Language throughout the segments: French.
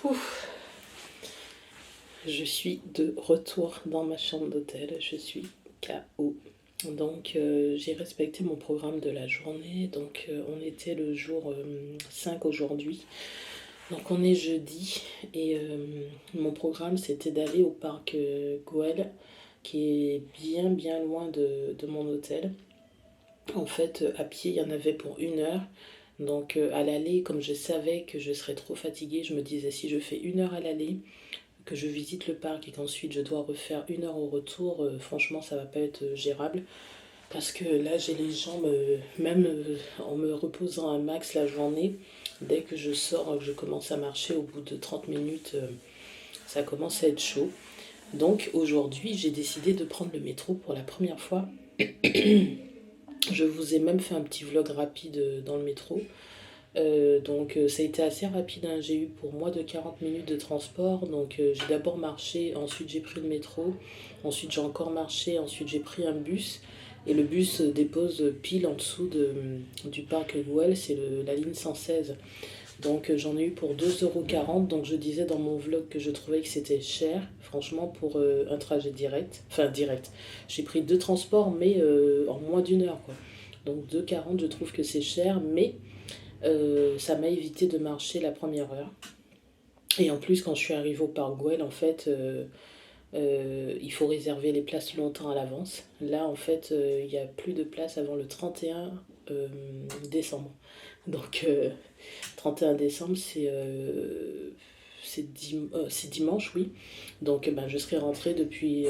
Ouf, je suis de retour dans ma chambre d'hôtel, je suis KO. Donc j'ai respecté mon programme de la journée, donc on était le jour 5 aujourd'hui. Donc on est jeudi et mon programme c'était d'aller au parc Güell qui est bien loin de mon hôtel. En fait à pied il y en avait pour 1 heure. Donc à l'aller, comme je savais que je serais trop fatiguée, je me disais si je fais 1 heure à l'aller, que je visite le parc et qu'ensuite je dois refaire 1 heure au retour, franchement ça va pas être gérable. Parce que là j'ai les jambes, même en me reposant un max la journée, dès que je sors, que je commence à marcher, au bout de 30 minutes, ça commence à être chaud. Donc aujourd'hui j'ai décidé de prendre le métro pour la première fois. Je vous ai même fait un petit vlog rapide dans le métro. Donc ça a été assez rapide, hein. J'ai eu pour moi de 40 minutes de transport. Donc j'ai d'abord marché, ensuite j'ai pris le métro, ensuite j'ai encore marché, ensuite j'ai pris un bus. Et le bus dépose pile en dessous du parc Güell, c'est la ligne 116. Donc j'en ai eu pour 2,40 €. Donc je disais dans mon vlog que je trouvais que c'était cher, franchement, pour un trajet direct. Enfin direct. J'ai pris 2 transports, mais en moins d'1 heure, quoi. Donc 2,40 € je trouve que c'est cher, mais ça m'a évité de marcher la première heure. Et en plus, quand je suis arrivée au parc Güell, en fait, il faut réserver les places longtemps à l'avance. Là, en fait, il n'y a plus de place avant le 31 décembre. Donc, 31 décembre, c'est dimanche, oui. Donc, ben, je serai rentrée depuis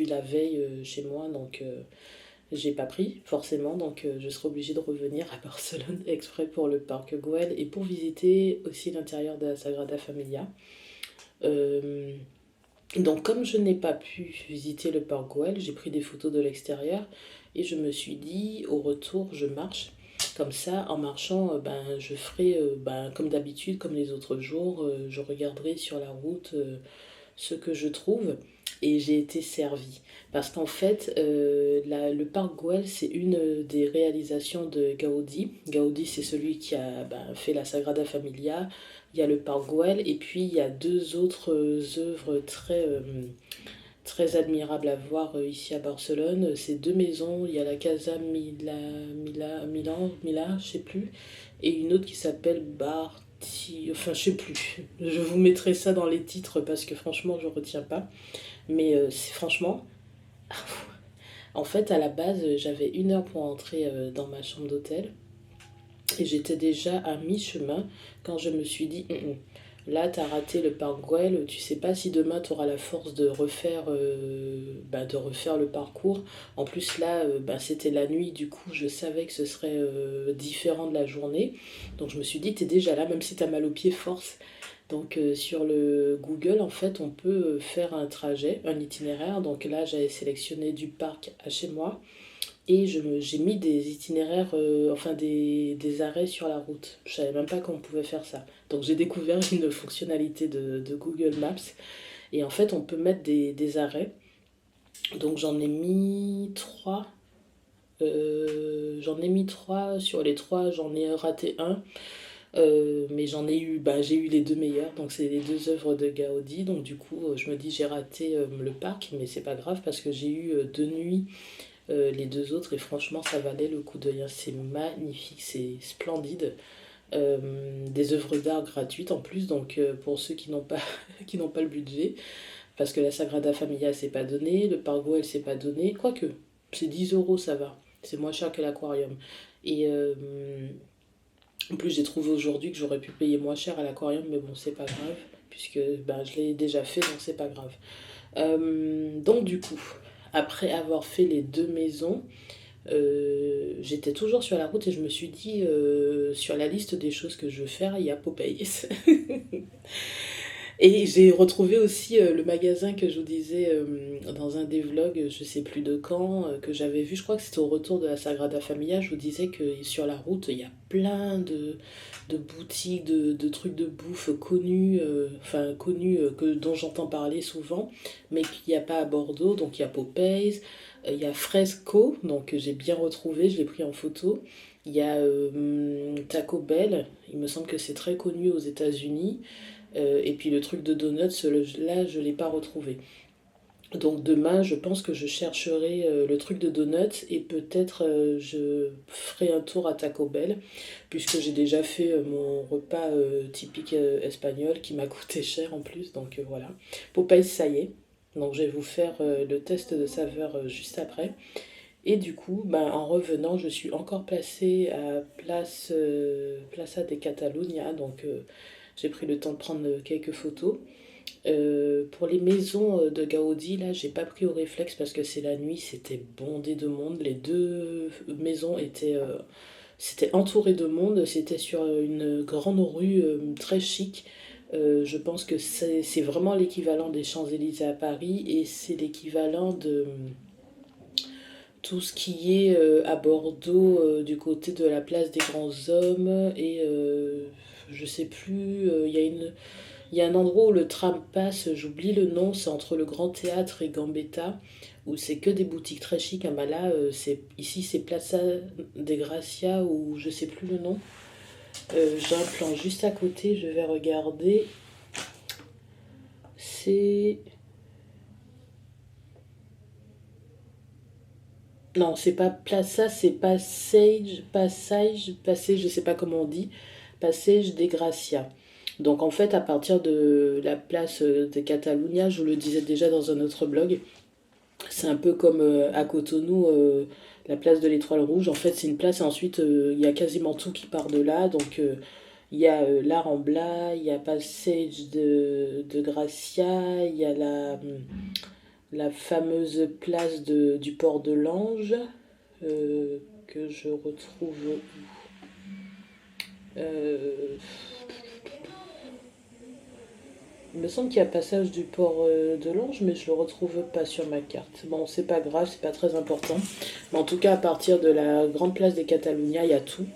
la veille chez moi. Donc, j'ai pas pris, forcément. Donc, je serai obligée de revenir à Barcelone exprès pour le parc Güell et pour visiter aussi l'intérieur de la Sagrada Familia. Euh, donc comme je n'ai pas pu visiter le parc Güell, j'ai pris des photos de l'extérieur et je me suis dit au retour je marche. Comme ça, en marchant, ben, je ferai comme d'habitude, comme les autres jours, je regarderai sur la route ce que je trouve. Et j'ai été servie. Parce qu'en fait, le parc Güell, c'est une des réalisations de Gaudi. Gaudi, c'est celui qui a fait la Sagrada Familia. Il y a le parc Güell et puis il y a deux autres œuvres très admirables à voir ici à Barcelone. C'est deux maisons. Il y a la Casa Mila, je sais plus, et une autre qui s'appelle enfin je sais plus. Je vous mettrai ça dans les titres parce que franchement je retiens pas. Mais franchement, en fait à la base j'avais 1 heure pour entrer dans ma chambre d'hôtel. Et j'étais déjà à mi-chemin quand je me suis dit, là, t'as raté le parc Güell, tu sais pas si demain t'auras la force de refaire le parcours. En plus, là, c'était la nuit, du coup, je savais que ce serait différent de la journée. Donc je me suis dit, t'es déjà là, même si t'as mal aux pieds, force. Donc sur le Google, en fait, on peut faire un trajet, un itinéraire. Donc là, j'avais sélectionné du parc à chez moi. Et j'ai mis des itinéraires, enfin des arrêts sur la route. Je savais même pas qu'on pouvait faire ça. Donc j'ai découvert une fonctionnalité de Google Maps. Et en fait, on peut mettre des arrêts. Donc j'en ai mis trois. J'en ai mis trois. Sur les trois, j'en ai raté un. Mais j'ai eu les deux meilleurs. Donc c'est les deux œuvres de Gaudi. Donc du coup, je me dis j'ai raté le parc. Mais c'est pas grave parce que j'ai eu 2 nuits les deux autres et franchement ça valait le coup d'œil, hein. C'est magnifique, c'est splendide. Des œuvres d'art gratuites en plus, donc pour ceux qui n'ont pas, qui n'ont pas le budget, parce que la Sagrada Familia c'est pas donné, le Parc Güell c'est pas donné, quoique c'est 10 € ça va, c'est moins cher que l'aquarium. Et en plus j'ai trouvé aujourd'hui que j'aurais pu payer moins cher à l'aquarium, mais bon c'est pas grave, puisque je l'ai déjà fait donc c'est pas grave. Donc du coup, après avoir fait les deux maisons, j'étais toujours sur la route et je me suis dit, sur la liste des choses que je veux faire, il y a Popeyes. Et j'ai retrouvé aussi le magasin que je vous disais dans un des vlogs, je sais plus de quand, que j'avais vu, je crois que c'était au retour de la Sagrada Familia. Je vous disais que sur la route, il y a plein de boutiques, de trucs de bouffe connus, dont j'entends parler souvent, mais qu'il n'y a pas à Bordeaux. Donc il y a Popeyes, il y a Fresco, donc j'ai bien retrouvé, je l'ai pris en photo. Il y a Taco Bell, il me semble que c'est très connu aux États-Unis. Et puis le truc de donuts, là, je ne l'ai pas retrouvé. Donc demain, je pense que je chercherai le truc de donuts et peut-être je ferai un tour à Taco Bell puisque j'ai déjà fait mon repas typique espagnol qui m'a coûté cher en plus. Donc voilà. Popeyes, ça y est. Donc je vais vous faire le test de saveur juste après. Et du coup, ben, en revenant, je suis encore placée à Plaça de Catalunya. Donc j'ai pris le temps de prendre quelques photos. Pour les maisons de Gaudi, là, j'ai pas pris au réflexe parce que c'est la nuit, c'était bondé de monde. Les deux maisons c'était entouré de monde. C'était sur une grande rue très chic. Je pense que c'est vraiment l'équivalent des Champs-Élysées à Paris et c'est l'équivalent de tout ce qui est à Bordeaux du côté de la place des Grands Hommes et je sais plus, il y a un endroit où le tram passe, j'oublie le nom, c'est entre le Grand Théâtre et Gambetta, où c'est que des boutiques très chics. Ah bah là, ici c'est Plaza de Gracia, ou je sais plus le nom. J'ai un plan juste à côté, je vais regarder. C'est... Non, c'est pas Plaza, c'est Passage, je sais pas comment on dit. Passage de Gracia. Donc en fait, à partir de la place de Catalunya, je vous le disais déjà dans un autre blog, c'est un peu comme à Cotonou, la place de l'Étoile Rouge. En fait, c'est une place et ensuite, il y a quasiment tout qui part de là. Donc, il y a la Rambla, il y a Passage de Gracia, il y a la fameuse place du port de l'Ange, que je retrouve où euh, Il me semble qu'il y a passage du port de l'Ange, mais je le retrouve pas sur ma carte. Bon, c'est pas grave, c'est pas très important. Mais en tout cas, à partir de la grande place des Catalunya, il y a tout.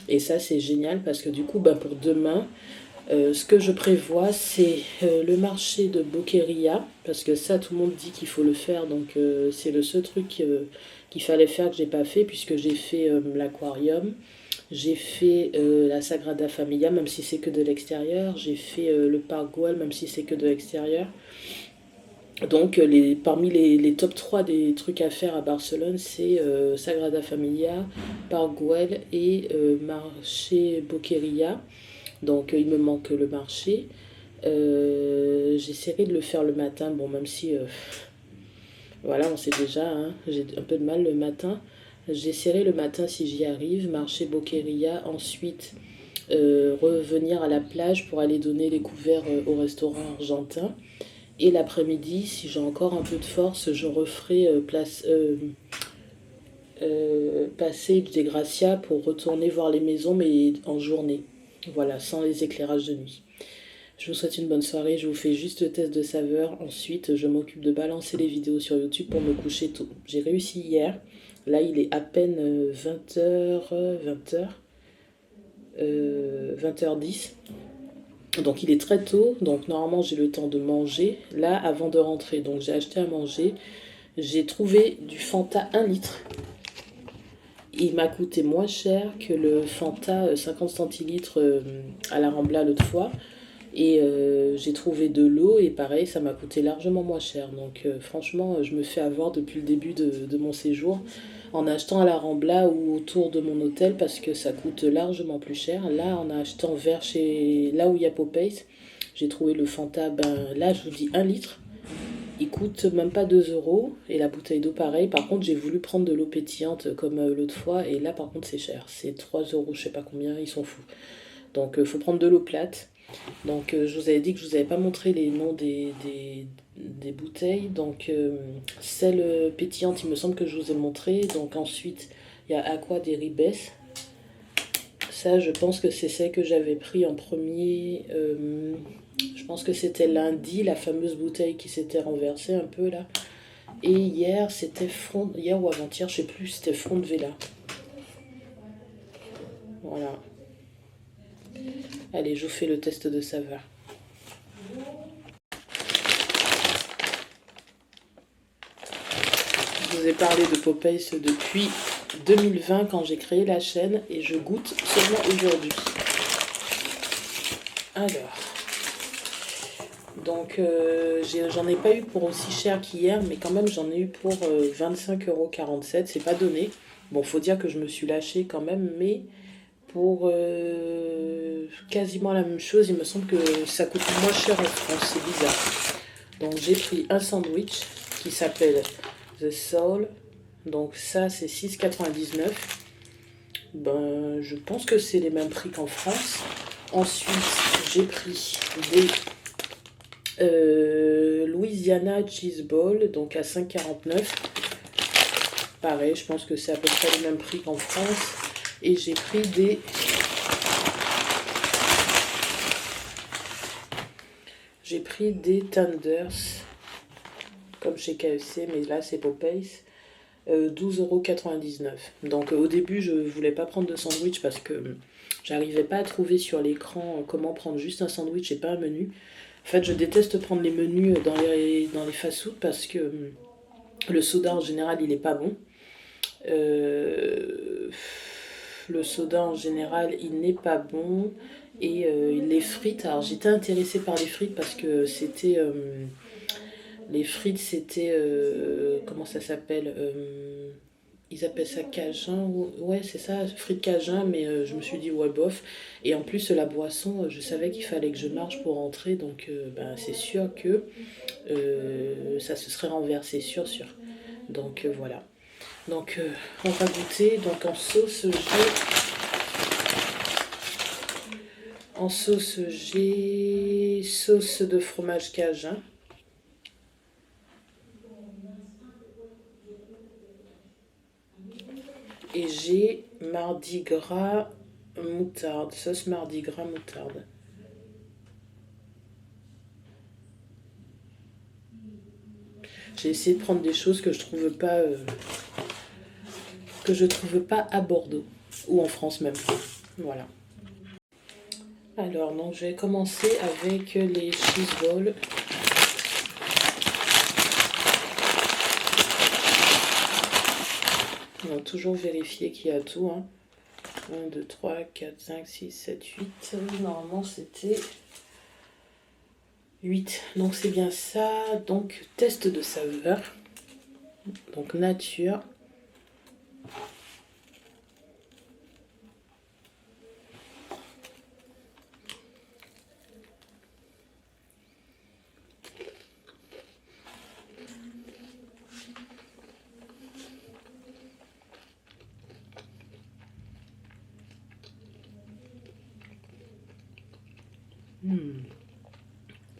Et ça, c'est génial parce que du coup, ben, pour demain, ce que je prévois, c'est le marché de Boqueria. Parce que ça, tout le monde dit qu'il faut le faire. Donc, c'est le seul truc qu'il fallait faire que j'ai pas fait, puisque j'ai fait l'aquarium. J'ai fait la Sagrada Familia, même si c'est que de l'extérieur. J'ai fait le Parc Güell, même si c'est que de l'extérieur. Donc, parmi les top 3 des trucs à faire à Barcelone, c'est Sagrada Familia, Parc Güell et marché Boqueria. Donc, il me manque le marché. J'essaierai de le faire le matin, bon, même si, voilà, on sait déjà, hein, j'ai un peu de mal le matin. J'essaierai le matin si j'y arrive, marcher Boqueria, ensuite revenir à la plage pour aller donner les couverts au restaurant argentin. Et l'après-midi, si j'ai encore un peu de force, je referai Passage des Gracia pour retourner voir les maisons, mais en journée. Voilà, sans les éclairages de nuit. Je vous souhaite une bonne soirée, je vous fais juste le test de saveur. Ensuite, je m'occupe de balancer les vidéos sur YouTube pour me coucher tôt. J'ai réussi hier. Là, il est à peine 20h, 20h10. Donc, il est très tôt. Donc, normalement, j'ai le temps de manger. Là, avant de rentrer, donc j'ai acheté à manger. J'ai trouvé du Fanta 1 litre. Il m'a coûté moins cher que le Fanta 50 centilitres à la Rambla l'autre fois. Et j'ai trouvé de l'eau et pareil, ça m'a coûté largement moins cher. Donc franchement, je me fais avoir depuis le début de mon séjour en achetant à la Rambla ou autour de mon hôtel parce que ça coûte largement plus cher. Là, en achetant vers là où il y a Popeyes, j'ai trouvé le Fanta, ben là je vous dis 1 litre. Il coûte même pas 2 euros et la bouteille d'eau pareil. Par contre, j'ai voulu prendre de l'eau pétillante comme l'autre fois et là par contre c'est cher. C'est 3 euros, je sais pas combien, ils sont fous. Donc il faut prendre de l'eau plate. Donc je vous avais dit que je vous avais pas montré les noms des bouteilles. Donc celle pétillante, il me semble que je vous ai montré. Donc ensuite, il y a Aqua des Ribes. Ça, je pense que c'est celle que j'avais pris en premier. Je pense que c'était lundi, la fameuse bouteille qui s'était renversée un peu là. Et hier, c'était hier ou avant-hier, je sais plus, c'était Front de Vela. Voilà. Allez, je vous fais le test de saveur. Je vous ai parlé de Popeyes depuis 2020 quand j'ai créé la chaîne et je goûte seulement aujourd'hui. Alors, donc j'en ai pas eu pour aussi cher qu'hier, mais quand même j'en ai eu pour 25,47 €, c'est pas donné. Bon, faut dire que je me suis lâchée quand même, mais pour quasiment la même chose, il me semble que ça coûte moins cher en France, c'est bizarre. Donc j'ai pris un sandwich qui s'appelle The Soul. Donc ça c'est 6,99 €. Ben, je pense que c'est les mêmes prix qu'en France. Ensuite j'ai pris des Louisiana Cheese Ball, donc à 5,49 €. Pareil, je pense que c'est à peu près les mêmes prix qu'en France. Et j'ai pris des tenders, comme chez KFC, mais là c'est Popeyes, 12,99 €. Donc au début je voulais pas prendre de sandwich parce que j'arrivais pas à trouver sur l'écran comment prendre juste un sandwich et pas un menu. En fait, je déteste prendre les menus dans les fast-food parce que le soda en général il est pas bon. Le soda en général il n'est pas bon. Et les frites, alors j'étais intéressée par les frites parce que c'était... les frites c'était... comment ça s'appelle ils appellent ça cajun, ouais c'est ça, frites cajun, mais je me suis dit ouais bof. Et en plus la boisson, je savais qu'il fallait que je marche pour rentrer, donc ben, c'est sûr que ça se serait renversé, sûr. Donc voilà. Donc on va goûter. Donc en sauce j'ai sauce de fromage cajun. Et j'ai mardi gras moutarde, sauce mardi gras moutarde. J'ai essayé de prendre des choses que je trouve pas à Bordeaux ou en France même. Voilà. Alors donc je vais commencer avec les cheese balls. On va toujours vérifier qu'il y a tout. 1, 2, 3, 4, 5, 6, 7, 8. Normalement c'était 8. Donc c'est bien ça. Donc test de saveur. Donc nature.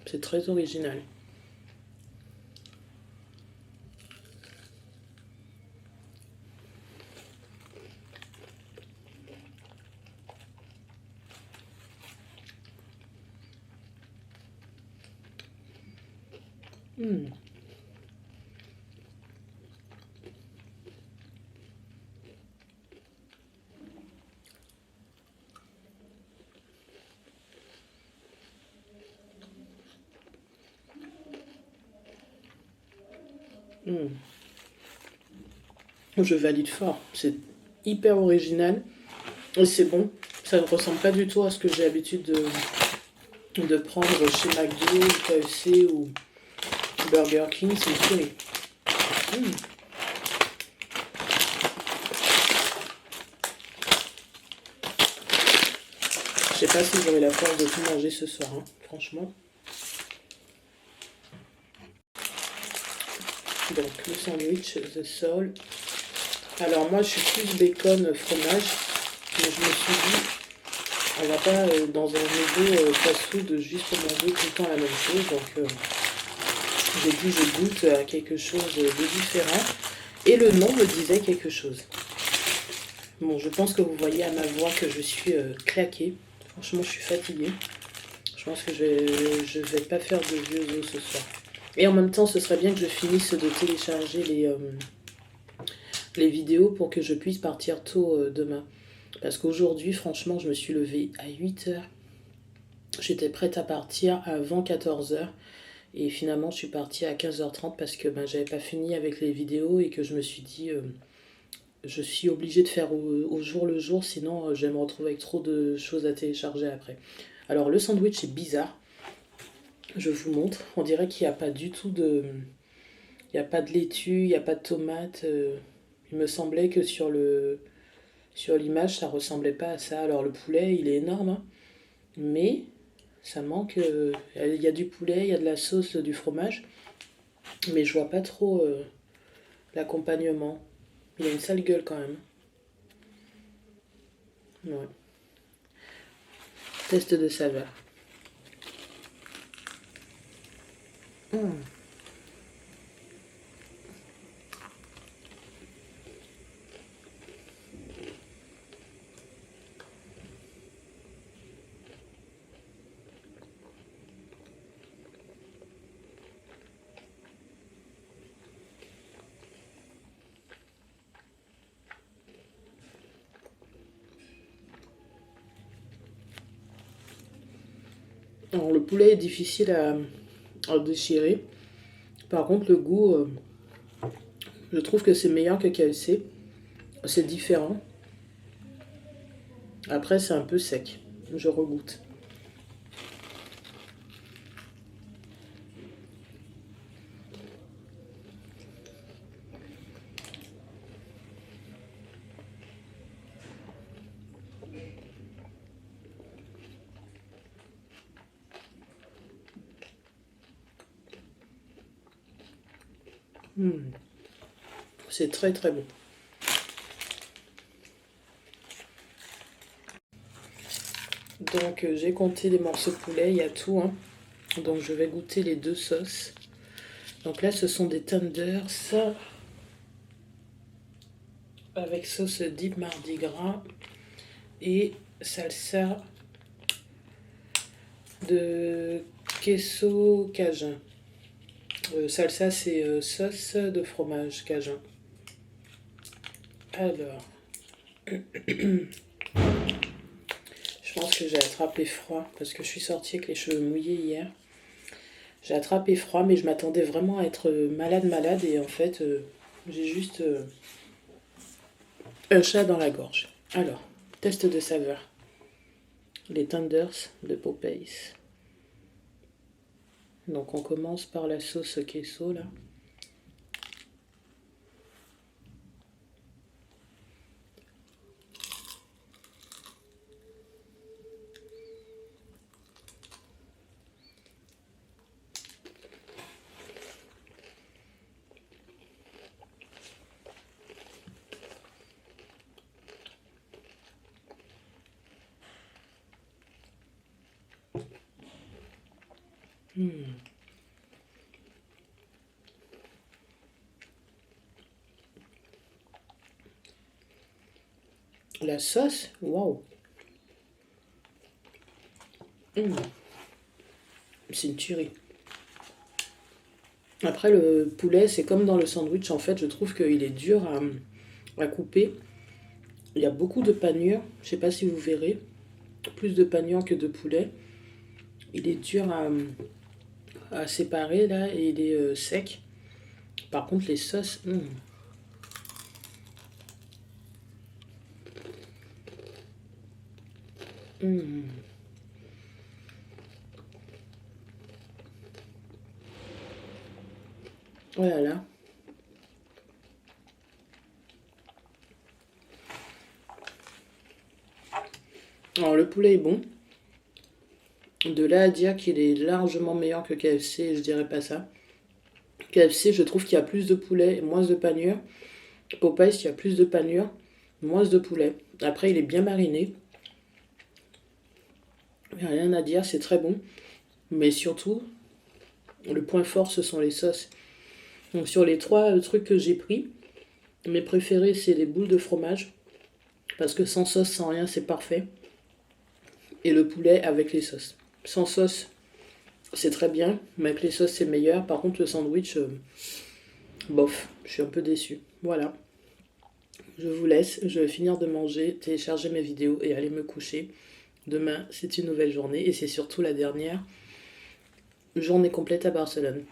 C'est très original. Je valide fort. C'est hyper original. Et c'est bon. Ça ne ressemble pas du tout à ce que j'ai l'habitude de prendre chez McDo, KFC ou Burger King. C'est une tuerie. Je sais pas si j'aurai la force de tout manger ce soir, franchement. Donc le sandwich, The Soul. Alors moi je suis plus bacon fromage, mais je me suis dit on va pas dans un nouveau fast-food juste pour manger tout le temps la même chose. Donc j'ai dit je goûte à quelque chose de différent. Et le nom me disait quelque chose. Bon, je pense que vous voyez à ma voix que je suis claquée. Franchement, je suis fatiguée. Je pense que je vais pas faire de vieux os ce soir. Et en même temps, ce serait bien que je finisse de télécharger les vidéos pour que je puisse partir tôt demain. Parce qu'aujourd'hui, franchement, je me suis levée à 8 h. J'étais prête à partir avant 14 h. Et finalement, je suis partie à 15 h 30 parce que j'avais pas fini avec les vidéos et que je me suis dit je suis obligée de faire au jour le jour, sinon je vais me retrouver avec trop de choses à télécharger après. Alors le sandwich est bizarre, je vous montre. On dirait qu'il n'y a pas du tout de... Il n'y a pas de laitue, il n'y a pas de tomate. Il me semblait que sur l'image, ça ressemblait pas à ça. Alors le poulet, il est énorme, hein, mais ça manque. Il y a du poulet, il y a de la sauce, du fromage, mais je vois pas trop l'accompagnement. Il a une sale gueule quand même. Ouais. Test de saveur. Mmh. Alors, le poulet est difficile à déchirer. Par contre, le goût, je trouve que c'est meilleur que KFC. C'est différent. Après, c'est un peu sec. Je regoute. Mmh. C'est très très bon. Donc j'ai compté les morceaux de poulet, il y a tout, hein. Donc je vais goûter les deux sauces. Donc là ce sont des tenders avec sauce dip mardi gras et salsa de queso cajun. Salsa c'est sauce de fromage cajun. Alors, je pense que j'ai attrapé froid parce que je suis sortie avec les cheveux mouillés hier. J'ai attrapé froid, mais je m'attendais vraiment à être malade et en fait, j'ai juste un chat dans la gorge. Alors, test de saveur. Les tenders de Popeyes. Donc on commence par la sauce queso là. La sauce, waouh. C'est une tuerie. Après le poulet, c'est comme dans le sandwich, en fait, je trouve qu'il est dur à couper. Il y a beaucoup de panure, je sais pas si vous verrez, plus de panure que de poulet. Il est dur à séparer là et il est sec. Par contre, les sauces, oh là là. Alors le poulet est bon. De là à dire qu'il est largement meilleur que KFC, je dirais pas ça. KFC, je trouve qu'il y a plus de poulet et moins de panure. Popeyes, il y a plus de panure, moins de poulet. Après, il est bien mariné. Il n'y a rien à dire, c'est très bon. Mais surtout, le point fort, ce sont les sauces. Donc sur les trois trucs que j'ai pris, mes préférés, c'est les boules de fromage. Parce que sans sauce, sans rien, c'est parfait. Et le poulet avec les sauces. Sans sauce, c'est très bien, mais avec les sauces, c'est meilleur. Par contre, le sandwich, bof, je suis un peu déçue. Voilà, je vous laisse, je vais finir de manger, télécharger mes vidéos et aller me coucher. Demain, c'est une nouvelle journée et c'est surtout la dernière journée complète à Barcelone.